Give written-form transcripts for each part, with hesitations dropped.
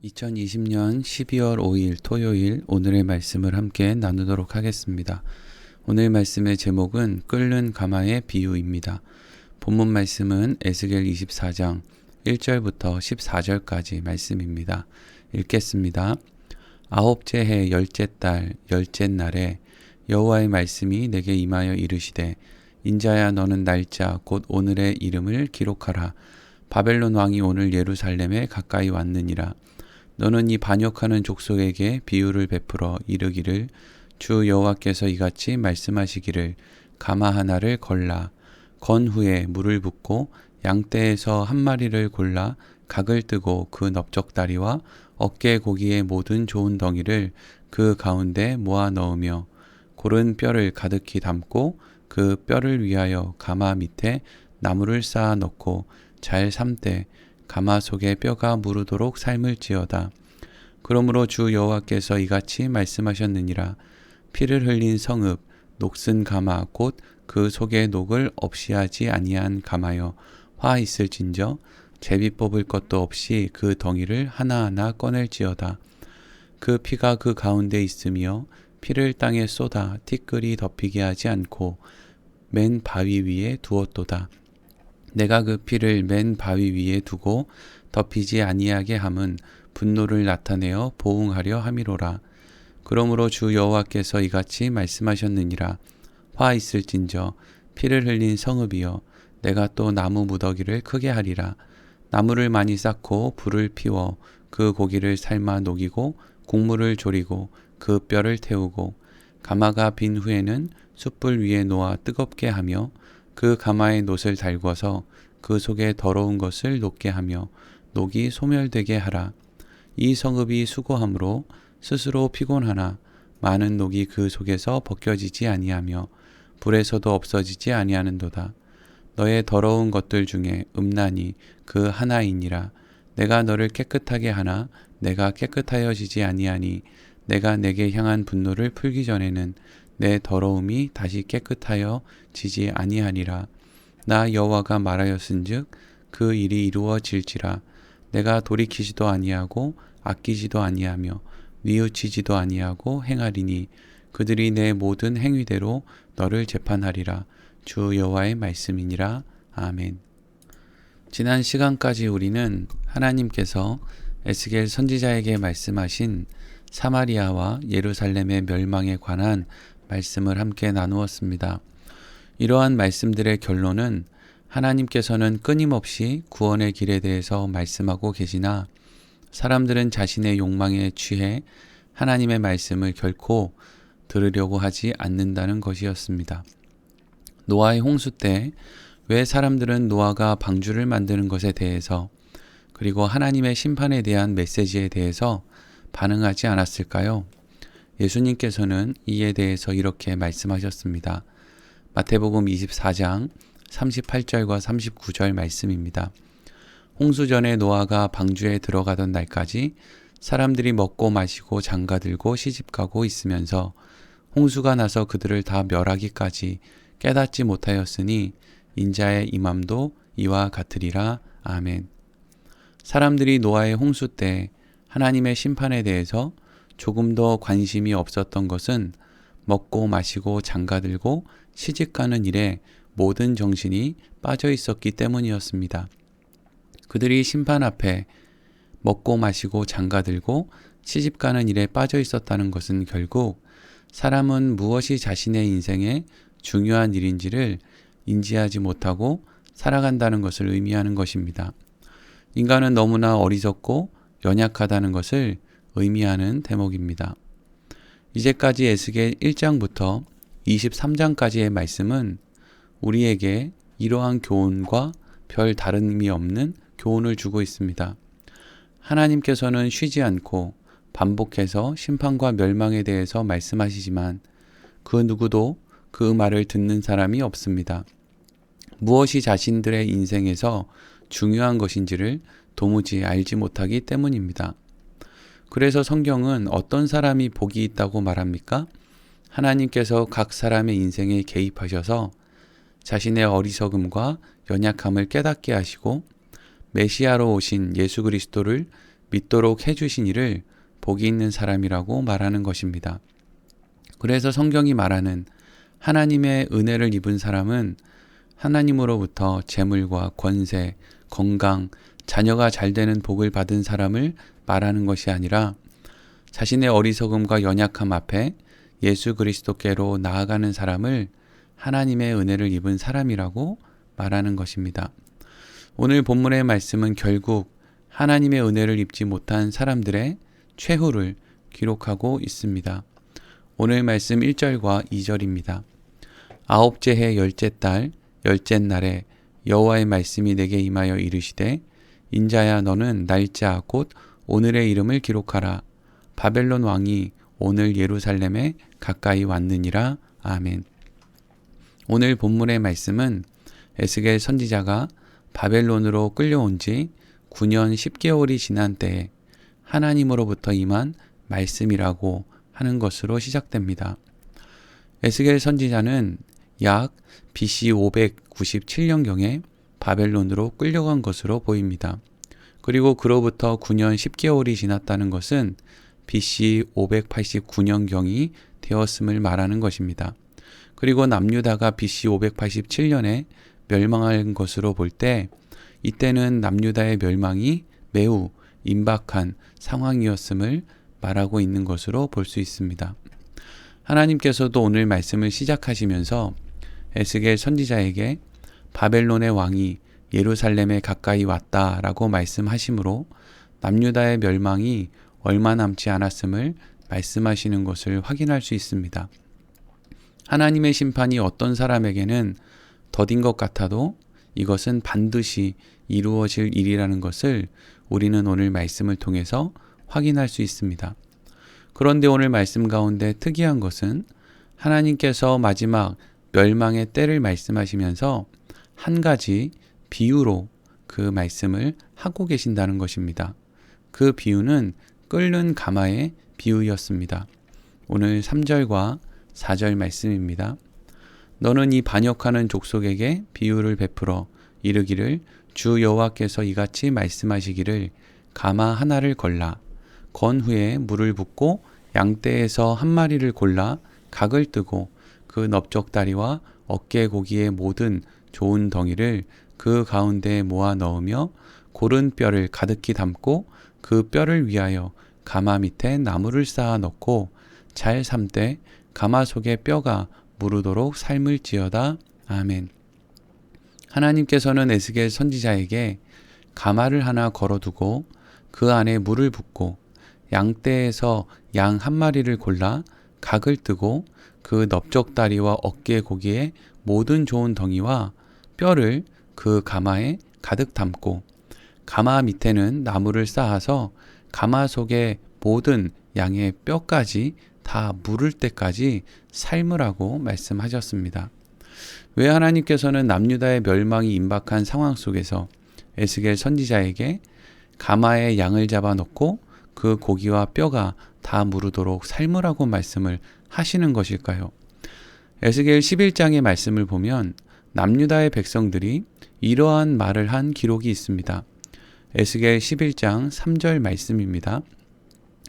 2020년 12월 5일 토요일 오늘의 말씀을 함께 나누도록 하겠습니다. 오늘 말씀의 제목은 끓는 가마의 비유입니다. 본문 말씀은 에스겔 24장 1절부터 14절까지 말씀입니다. 읽겠습니다. 아홉째 해 열째 달 열째 날에 여호와의 말씀이 내게 임하여 이르시되 인자야 너는 날짜 곧 오늘의 이름을 기록하라. 바벨론 왕이 오늘 예루살렘에 가까이 왔느니라. 너는 이 반역하는 족속에게 비유를 베풀어 이르기를 주 여호와께서 이같이 말씀하시기를 가마 하나를 걸라. 건 후에 물을 붓고 양떼에서 한 마리를 골라 각을 뜨고 그 넓적다리와 어깨 고기의 모든 좋은 덩이를 그 가운데 모아 넣으며 고른 뼈를 가득히 담고 그 뼈를 위하여 가마 밑에 나무를 쌓아 넣고 잘 삶되 가마 속에 뼈가 무르도록 삶을지어다. 그러므로 주 여호와께서 이같이 말씀하셨느니라. 피를 흘린 성읍 녹슨 가마 곧 그 속에 녹을 없이 하지 아니한 가마여 화 있을진저 제비 뽑을 것도 없이 그 덩이를 하나하나 꺼낼지어다. 그 피가 그 가운데 있으며 피를 땅에 쏟아 티끌이 덮이게 하지 않고 맨 바위 위에 두었도다. 내가 그 피를 맨 바위 위에 두고 덮이지 아니하게 함은 분노를 나타내어 보응하려 함이로라. 그러므로 주 여호와께서 이같이 말씀하셨느니라. 화 있을진저 피를 흘린 성읍이여 내가 또 나무 무더기를 크게 하리라. 나무를 많이 쌓고 불을 피워 그 고기를 삶아 녹이고 국물을 졸이고 그 뼈를 태우고 가마가 빈 후에는 숯불 위에 놓아 뜨겁게 하며 그 가마에 놋을 달궈서 그 속에 더러운 것을 녹게 하며 녹이 소멸되게 하라. 이 성읍이 수고함으로 스스로 피곤하나 많은 녹이 그 속에서 벗겨지지 아니하며 불에서도 없어지지 아니하는도다. 너의 더러운 것들 중에 음란이 그 하나이니라. 내가 너를 깨끗하게 하나 내가 깨끗하여지지 아니하니 내가 내게 향한 분노를 풀기 전에는 내 더러움이 다시 깨끗하여 지지 아니하니라. 나 여호와가 말하였은즉 그 일이 이루어질지라. 내가 돌이키지도 아니하고 아끼지도 아니하며 뉘우치지도 아니하고 행하리니 그들이 내 모든 행위대로 너를 재판하리라. 주 여호와의 말씀이니라. 아멘. 지난 시간까지 우리는 하나님께서 에스겔 선지자에게 말씀하신 사마리아와 예루살렘의 멸망에 관한 말씀을 함께 나누었습니다. 이러한 말씀들의 결론은 하나님께서는 끊임없이 구원의 길에 대해서 말씀하고 계시나 사람들은 자신의 욕망에 취해 하나님의 말씀을 결코 들으려고 하지 않는다는 것이었습니다. 노아의 홍수 때 왜 사람들은 노아가 방주를 만드는 것에 대해서 그리고 하나님의 심판에 대한 메시지에 대해서 반응하지 않았을까요? 예수님께서는 이에 대해서 이렇게 말씀하셨습니다. 마태복음 24장 38절과 39절 말씀입니다. 홍수 전에 노아가 방주에 들어가던 날까지 사람들이 먹고 마시고 장가들고 시집가고 있으면서 홍수가 나서 그들을 다 멸하기까지 깨닫지 못하였으니 인자의 임함도 이와 같으리라. 아멘. 사람들이 노아의 홍수 때 하나님의 심판에 대해서 조금 더 관심이 없었던 것은 먹고 마시고 장가들고 시집가는 일에 모든 정신이 빠져 있었기 때문이었습니다. 그들이 심판 앞에 먹고 마시고 장가들고 시집가는 일에 빠져 있었다는 것은 결국 사람은 무엇이 자신의 인생에 중요한 일인지를 인지하지 못하고 살아간다는 것을 의미하는 것입니다. 인간은 너무나 어리석고 연약하다는 것을 의미하는 대목입니다. 이제까지 에스겔 1장부터 23장까지의 말씀은 우리에게 이러한 교훈과 별 다름이 없는 교훈을 주고 있습니다. 하나님께서는 쉬지 않고 반복해서 심판과 멸망에 대해서 말씀하시지만 그 누구도 그 말을 듣는 사람이 없습니다. 무엇이 자신들의 인생에서 중요한 것인지를 도무지 알지 못하기 때문입니다. 그래서 성경은 어떤 사람이 복이 있다고 말합니까? 하나님께서 각 사람의 인생에 개입하셔서 자신의 어리석음과 연약함을 깨닫게 하시고 메시아로 오신 예수 그리스도를 믿도록 해주신 이를 복이 있는 사람이라고 말하는 것입니다. 그래서 성경이 말하는 하나님의 은혜를 입은 사람은 하나님으로부터 재물과 권세, 건강, 자녀가 잘 되는 복을 받은 사람을 말하는 것이 아니라 자신의 어리석음과 연약함 앞에 예수 그리스도께로 나아가는 사람을 하나님의 은혜를 입은 사람이라고 말하는 것입니다. 오늘 본문의 말씀은 결국 하나님의 은혜를 입지 못한 사람들의 최후를 기록하고 있습니다. 오늘 말씀 1절과 2절입니다. 아홉째 해 열째 달 열째 날에 여호와의 말씀이 내게 임하여 이르시되 인자야 너는 날짜 곧 오늘의 이름을 기록하라. 바벨론 왕이 오늘 예루살렘에 가까이 왔느니라. 아멘. 오늘 본문의 말씀은 에스겔 선지자가 바벨론으로 끌려온 지 9년 10개월이 지난 때에 하나님으로부터 임한 말씀이라고 하는 것으로 시작됩니다. 에스겔 선지자는 약 BC 597년경에 바벨론으로 끌려간 것으로 보입니다. 그리고 그로부터 9년 10개월이 지났다는 것은 BC 589년경이 되었음을 말하는 것입니다. 그리고 남유다가 BC 587년에 멸망한 것으로 볼 때 이때는 남유다의 멸망이 매우 임박한 상황이었음을 말하고 있는 것으로 볼 수 있습니다. 하나님께서도 오늘 말씀을 시작하시면서 에스겔 선지자에게 바벨론의 왕이 예루살렘에 가까이 왔다라고 말씀하시므로 남유다의 멸망이 얼마 남지 않았음을 말씀하시는 것을 확인할 수 있습니다. 하나님의 심판이 어떤 사람에게는 더딘 것 같아도 이것은 반드시 이루어질 일이라는 것을 우리는 오늘 말씀을 통해서 확인할 수 있습니다. 그런데 오늘 말씀 가운데 특이한 것은 하나님께서 마지막 멸망의 때를 말씀하시면서 한 가지 비유로 그 말씀을 하고 계신다는 것입니다. 그 비유는 끓는 가마의 비유였습니다. 오늘 3절과 4절 말씀입니다. 너는 이 반역하는 족속에게 비유를 베풀어 이르기를 주 여호와께서 이같이 말씀하시기를 가마 하나를 걸라 건 후에 물을 붓고 양떼에서 한 마리를 골라 각을 뜨고 그 넓적다리와 어깨 고기의 모든 좋은 덩이를 그 가운데에 모아 넣으며 고른 뼈를 가득히 담고 그 뼈를 위하여 가마 밑에 나무를 쌓아 넣고 잘 삶되 가마 속에 뼈가 무르도록 삶을지어다. 아멘. 하나님께서는 에스겔 선지자에게 가마를 하나 걸어두고 그 안에 물을 붓고 양떼에서 양 한 마리를 골라 각을 뜨고 그 넓적다리와 어깨 고기의 모든 좋은 덩이와 뼈를 그 가마에 가득 담고 가마 밑에는 나무를 쌓아서 가마 속의 모든 양의 뼈까지 다 무를 때까지 삶으라고 말씀하셨습니다. 왜 하나님께서는 남유다의 멸망이 임박한 상황 속에서 에스겔 선지자에게 가마에 양을 잡아 넣고 그 고기와 뼈가 다 무르도록 삶으라고 말씀을 하시는 것일까요? 에스겔 11장의 말씀을 보면 남유다의 백성들이 이러한 말을 한 기록이 있습니다. 에스겔 11장 3절 말씀입니다.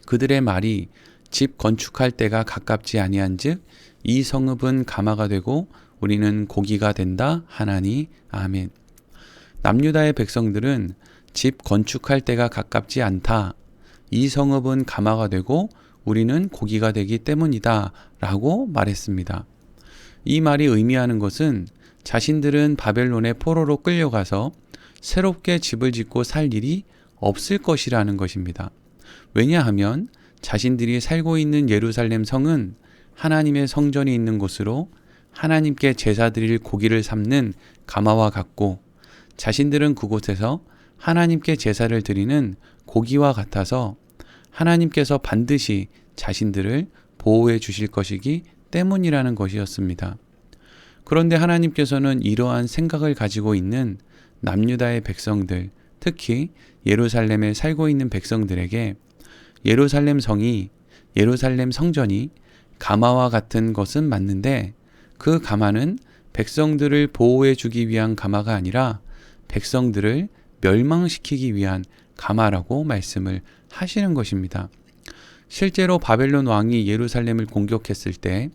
그들의 말이 집 건축할 때가 가깝지 아니한즉 이 성읍은 가마가 되고 우리는 고기가 된다 하나니. 아멘. 남유다의 백성들은 집 건축할 때가 가깝지 않다. 이 성읍은 가마가 되고 우리는 고기가 되기 때문이다 라고 말했습니다. 이 말이 의미하는 것은 자신들은 바벨론의 포로로 끌려가서 새롭게 집을 짓고 살 일이 없을 것이라는 것입니다. 왜냐하면 자신들이 살고 있는 예루살렘 성은 하나님의 성전이 있는 곳으로 하나님께 제사 드릴 고기를 삶는 가마와 같고 자신들은 그곳에서 하나님께 제사를 드리는 고기와 같아서 하나님께서 반드시 자신들을 보호해 주실 것이기 때문이라는 것이었습니다. 그런데 하나님께서는 이러한 생각을 가지고 있는 남유다의 백성들, 특히 예루살렘에 살고 있는 백성들에게 예루살렘 성이, 예루살렘 성전이 가마와 같은 것은 맞는데 그 가마는 백성들을 보호해 주기 위한 가마가 아니라 백성들을 멸망시키기 위한 가마라고 말씀을 하시는 것입니다. 실제로 바벨론 왕이 예루살렘을 공격했을 때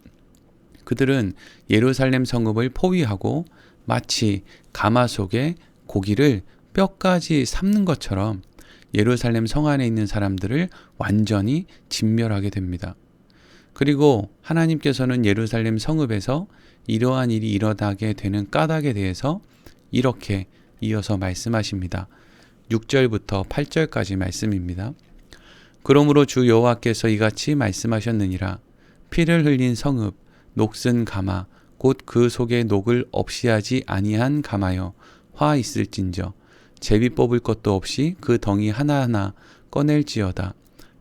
그들은 예루살렘 성읍을 포위하고 마치 가마 속에 고기를 뼈까지 삶는 것처럼 예루살렘 성 안에 있는 사람들을 완전히 진멸하게 됩니다. 그리고 하나님께서는 예루살렘 성읍에서 이러한 일이 일어나게 되는 까닭에 대해서 이렇게 이어서 말씀하십니다. 6절부터 8절까지 말씀입니다. 그러므로 주 여호와께서 이같이 말씀하셨느니라. 피를 흘린 성읍, 녹슨 가마, 곧 그 속에 녹을 없이 하지 아니한 가마여, 화 있을진저, 제비 뽑을 것도 없이 그 덩이 하나하나 꺼낼지어다.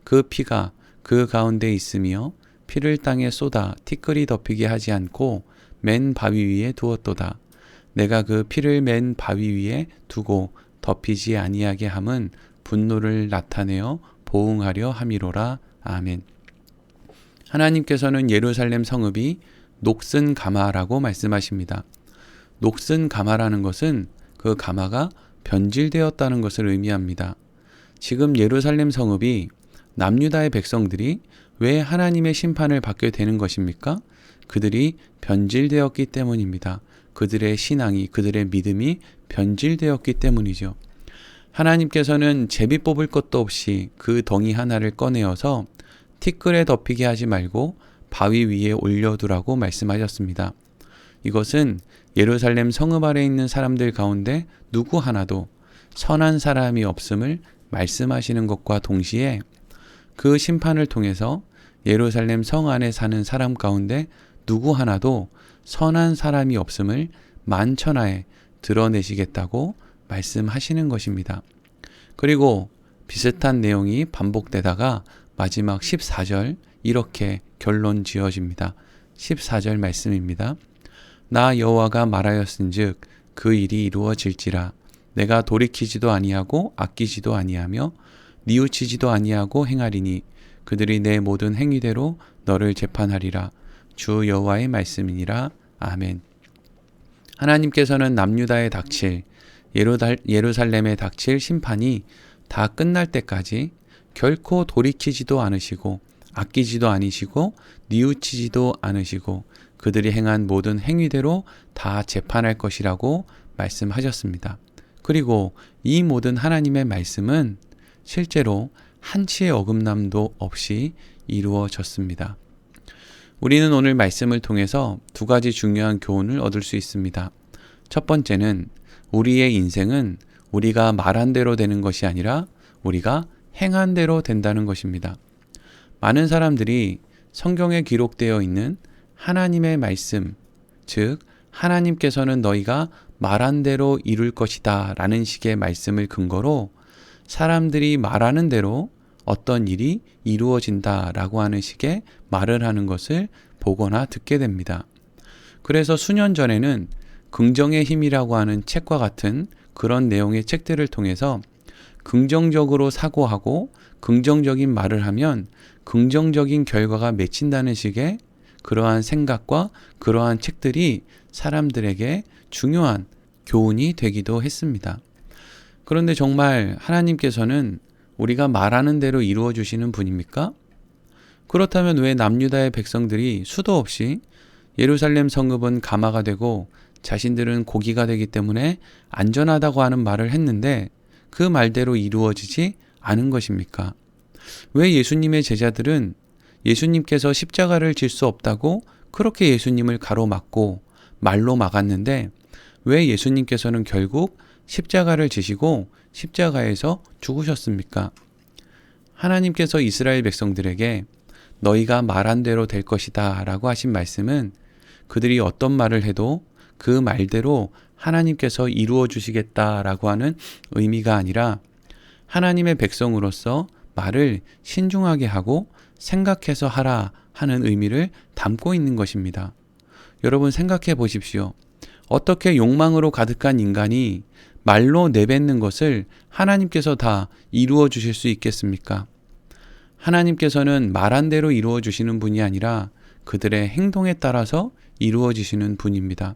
그 피가 그 가운데 있으며 피를 땅에 쏟아 티끌이 덮이게 하지 않고 맨 바위 위에 두었도다. 내가 그 피를 맨 바위 위에 두고 덮이지 아니하게 함은 분노를 나타내어 보응하려 함이로라. 아멘. 하나님께서는 예루살렘 성읍이 녹슨 가마라고 말씀하십니다. 녹슨 가마라는 것은 그 가마가 변질되었다는 것을 의미합니다. 지금 예루살렘 성읍이 남유다의 백성들이 왜 하나님의 심판을 받게 되는 것입니까? 그들이 변질되었기 때문입니다. 그들의 신앙이, 그들의 믿음이 변질되었기 때문이죠. 하나님께서는 제비 뽑을 것도 없이 그 덩이 하나를 꺼내어서 티끌에 덮이게 하지 말고 바위 위에 올려두라고 말씀하셨습니다. 이것은 예루살렘 성읍 아래 있는 사람들 가운데 누구 하나도 선한 사람이 없음을 말씀하시는 것과 동시에 그 심판을 통해서 예루살렘 성 안에 사는 사람 가운데 누구 하나도 선한 사람이 없음을 만천하에 드러내시겠다고 말씀하시는 것입니다. 그리고 비슷한 내용이 반복되다가 마지막 14절 이렇게 결론 지어집니다. 14절 말씀입니다. 나 여호와가 말하였은즉 그 일이 이루어질지라. 내가 돌이키지도 아니하고 아끼지도 아니하며 뉘우치지도 아니하고 행하리니 그들이 내 모든 행위대로 너를 재판하리라. 주 여호와의 말씀이니라. 아멘. 하나님께서는 남유다에 닥칠 예루살렘에 닥칠 심판이 다 끝날 때까지 결코 돌이키지도 않으시고 아끼지도 아니시고 뉘우치지도 않으시고 그들이 행한 모든 행위대로 다 재판할 것이라고 말씀하셨습니다. 그리고 이 모든 하나님의 말씀은 실제로 한치의 어긋남도 없이 이루어졌습니다. 우리는 오늘 말씀을 통해서 두 가지 중요한 교훈을 얻을 수 있습니다. 첫 번째는 우리의 인생은 우리가 말한 대로 되는 것이 아니라 우리가 행한 대로 된다는 것입니다. 많은 사람들이 성경에 기록되어 있는 하나님의 말씀, 즉 하나님께서는 너희가 말한 대로 이룰 것이다 라는 식의 말씀을 근거로 사람들이 말하는 대로 어떤 일이 이루어진다 라고 하는 식의 말을 하는 것을 보거나 듣게 됩니다. 그래서 수년 전에는 긍정의 힘이라고 하는 책과 같은 그런 내용의 책들을 통해서 긍정적으로 사고하고 긍정적인 말을 하면 긍정적인 결과가 맺힌다는 식의 그러한 생각과 그러한 책들이 사람들에게 중요한 교훈이 되기도 했습니다. 그런데 정말 하나님께서는 우리가 말하는 대로 이루어 주시는 분입니까? 그렇다면 왜 남유다의 백성들이 수도 없이 예루살렘 성읍은 가마가 되고 자신들은 고기가 되기 때문에 안전하다고 하는 말을 했는데 그 말대로 이루어지지 않은 것입니까? 왜 예수님의 제자들은 예수님께서 십자가를 질 수 없다고 그렇게 예수님을 가로막고 말로 막았는데 왜 예수님께서는 결국 십자가를 지시고 십자가에서 죽으셨습니까? 하나님께서 이스라엘 백성들에게 너희가 말한 대로 될 것이다 라고 하신 말씀은 그들이 어떤 말을 해도 그 말대로 하나님께서 이루어 주시겠다라고 하는 의미가 아니라 하나님의 백성으로서 말을 신중하게 하고 생각해서 하라 하는 의미를 담고 있는 것입니다. 여러분 생각해 보십시오. 어떻게 욕망으로 가득한 인간이 말로 내뱉는 것을 하나님께서 다 이루어 주실 수 있겠습니까? 하나님께서는 말한 대로 이루어 주시는 분이 아니라 그들의 행동에 따라서 이루어지시는 분입니다.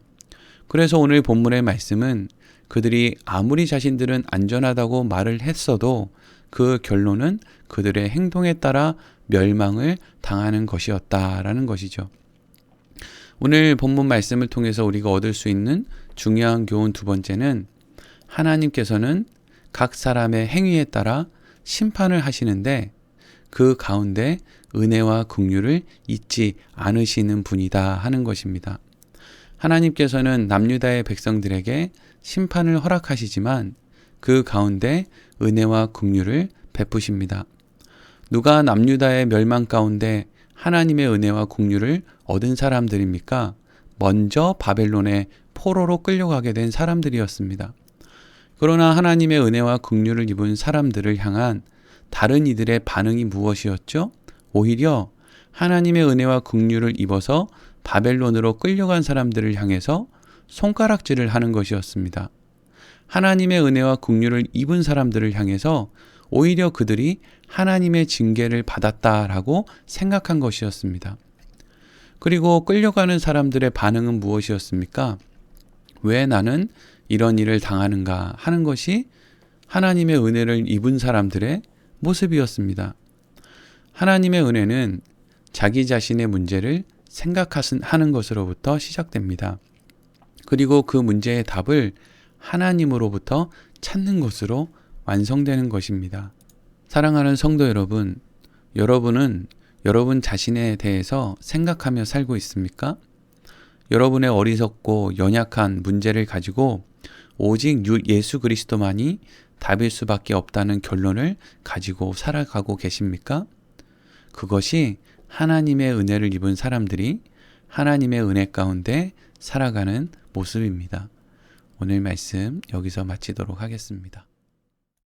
그래서 오늘 본문의 말씀은 그들이 아무리 자신들은 안전하다고 말을 했어도 그 결론은 그들의 행동에 따라 멸망을 당하는 것이었다라는 것이죠. 오늘 본문 말씀을 통해서 우리가 얻을 수 있는 중요한 교훈 두 번째는 하나님께서는 각 사람의 행위에 따라 심판을 하시는데 그 가운데 은혜와 긍휼을 잊지 않으시는 분이다 하는 것입니다. 하나님께서는 남유다의 백성들에게 심판을 허락하시지만 그 가운데 은혜와 긍휼을 베푸십니다. 누가 남유다의 멸망 가운데 하나님의 은혜와 긍휼을 얻은 사람들입니까? 먼저 바벨론의 포로로 끌려가게 된 사람들이었습니다. 그러나 하나님의 은혜와 긍휼을 입은 사람들을 향한 다른 이들의 반응이 무엇이었죠? 오히려 하나님의 은혜와 긍휼을 입어서 바벨론으로 끌려간 사람들을 향해서 손가락질을 하는 것이었습니다. 하나님의 은혜와 긍휼을 입은 사람들을 향해서 오히려 그들이 하나님의 징계를 받았다라고 생각한 것이었습니다. 그리고 끌려가는 사람들의 반응은 무엇이었습니까? 왜 나는 이런 일을 당하는가 하는 것이 하나님의 은혜를 입은 사람들의 모습이었습니다. 하나님의 은혜는 자기 자신의 문제를 생각하는 것으로부터 시작됩니다. 그리고 그 문제의 답을 하나님으로부터 찾는 것으로 완성되는 것입니다. 사랑하는 성도 여러분, 여러분은 여러분 자신에 대해서 생각하며 살고 있습니까? 여러분의 어리석고 연약한 문제를 가지고 오직 예수 그리스도만이 답일 수밖에 없다는 결론을 가지고 살아가고 계십니까? 그것이 하나님의 은혜를 입은 사람들이 하나님의 은혜 가운데 살아가는 모습입니다. 오늘 말씀 여기서 마치도록 하겠습니다.